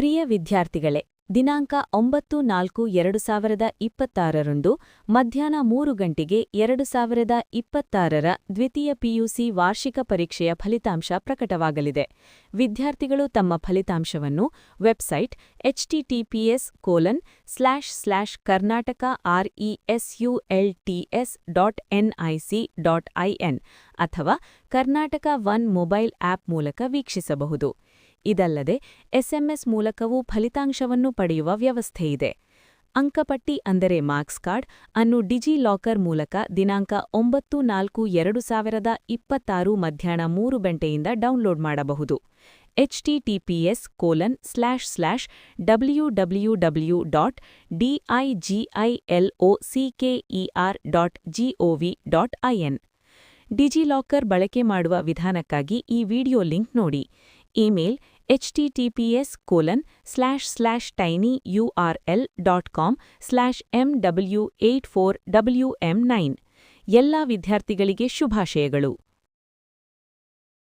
ಪ್ರಿಯ ವಿದ್ಯಾರ್ಥಿಗಳೇ, ದಿನಾಂಕ 9-4-2026 ಮಧ್ಯಾಹ್ನ 3 ಗಂಟೆಗೆ 2026ರ ದ್ವಿತೀಯ ಪಿಯುಸಿ ವಾರ್ಷಿಕ ಪರೀಕ್ಷೆಯ ಫಲಿತಾಂಶ ಪ್ರಕಟವಾಗಲಿದೆ. ವಿದ್ಯಾರ್ಥಿಗಳು ತಮ್ಮ ಫಲಿತಾಂಶವನ್ನು ವೆಬ್ಸೈಟ್ https://karnataka.results.nic.in ಅಥವಾ ಕರ್ನಾಟಕ ಒನ್ ಮೊಬೈಲ್ ಆಪ್ ಮೂಲಕ ವೀಕ್ಷಿಸಬಹುದು. ಇದಲ್ಲದೆ ಎಸ್ಎಂಎಸ್ ಮೂಲಕವೂ ಫಲಿತಾಂಶವನ್ನು ಪಡೆಯುವ ವ್ಯವಸ್ಥೆಯಿದೆ. ಅಂಕಪಟ್ಟಿ ಅಂದರೆ ಮಾರ್ಕ್ಸ್ ಕಾರ್ಡ್ ಅನ್ನು ಡಿಜಿ ಲಾಕರ್ ಮೂಲಕ ದಿನಾಂಕ 9-4-2026 ಮಧ್ಯಾಹ್ನ 3 ಗಂಟೆಯಿಂದ ಡೌನ್ಲೋಡ್ ಮಾಡಬಹುದು. https://www.digilocker.gov.in ಡಿಜಿಲಾಕರ್ ಬಳಕೆ ಮಾಡುವ ವಿಧಾನಕ್ಕಾಗಿ ಈ ವಿಡಿಯೋ ಲಿಂಕ್ ನೋಡಿ. ಇಮೇಲ್ https://tinyurl.com/mw84wm9 ಎಲ್ಲ ವಿದ್ಯಾರ್ಥಿಗಳಿಗೆ ಶುಭಾಶಯಗಳು.